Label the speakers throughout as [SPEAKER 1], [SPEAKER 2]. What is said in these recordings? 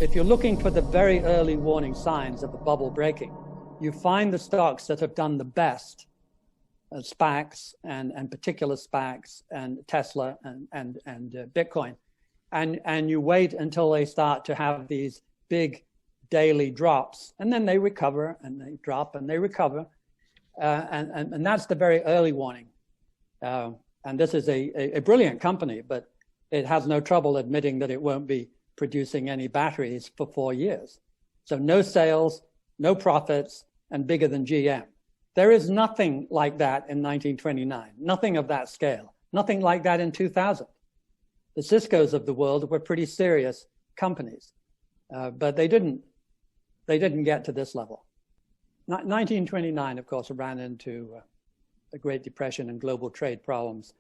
[SPEAKER 1] If you're looking for the very early warning signs of a bubble breaking, you find the stocks that have done the best, SPACs and particular SPACs and Tesla and Bitcoin. And you wait until they start to have these big daily drops, and then they recover and they drop and they recover. And that's the very early warning. And this is a brilliant company, but it has no trouble admitting that it won't be producing any batteries for 4 years. So no sales, no profits, and bigger than GM. There is nothing like that in 1929, nothing of that scale, nothing like that in 2000. The Ciscos of the world were pretty serious companies, but they didn't get to this level. 1929, of course, ran into the Great Depression and global trade problems.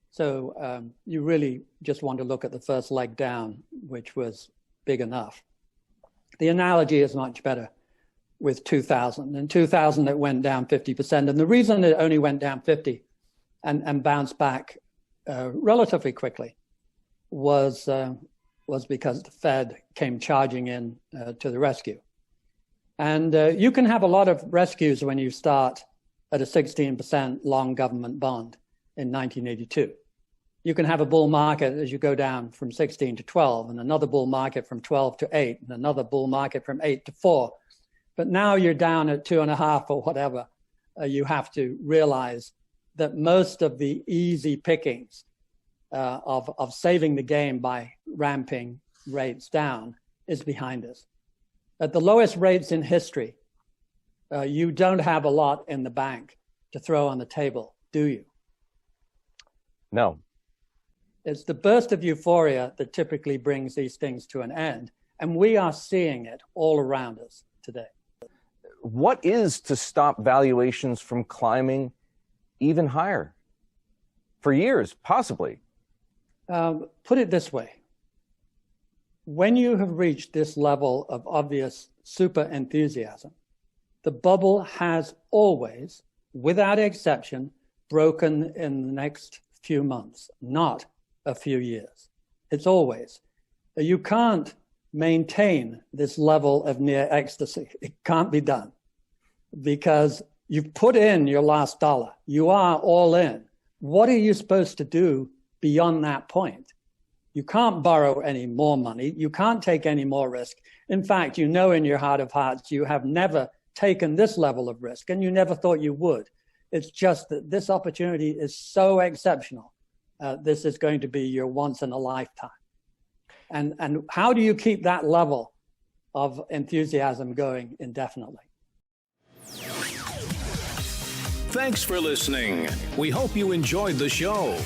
[SPEAKER 1] So you really just want to look at the first leg down, which was big enough. The analogy is much better with 2000. In 2000, it went down 50%. And the reason it only went down 50 and bounced back relatively quickly was because the Fed came charging in to the rescue. And you can have a lot of rescues when you start at a 16% long government bond in 1982. You can have a bull market as you go down from 16 to 12, and another bull market from 12 to 8, and another bull market from 8 to 4. But now you're down at 2.5 or whatever. You have to realize that most of the easy pickings of saving the game by ramping rates down is behind us. At the lowest rates in history, you don't have a lot in the bank to throw on the table, do you?
[SPEAKER 2] No.
[SPEAKER 1] It's the burst of euphoria that typically brings these things to an end. And we are seeing it all around us today.
[SPEAKER 2] What is to stop valuations from climbing even higher? For years, possibly.
[SPEAKER 1] Put it this way. When you have reached this level of obvious super enthusiasm, the bubble has always, without exception, broken in the next few months, not a few years. It's always. You can't maintain this level of near ecstasy. It can't be done because you've put in your last dollar. You are all in. What are you supposed to do beyond that point? You can't borrow any more money. You can't take any more risk. In fact, you know in your heart of hearts, you have never taken this level of risk and you never thought you would. It's just that this opportunity is so exceptional. This is going to be your once in a lifetime. And how do you keep that level of enthusiasm going indefinitely?
[SPEAKER 3] Thanks for listening. We hope you enjoyed the show.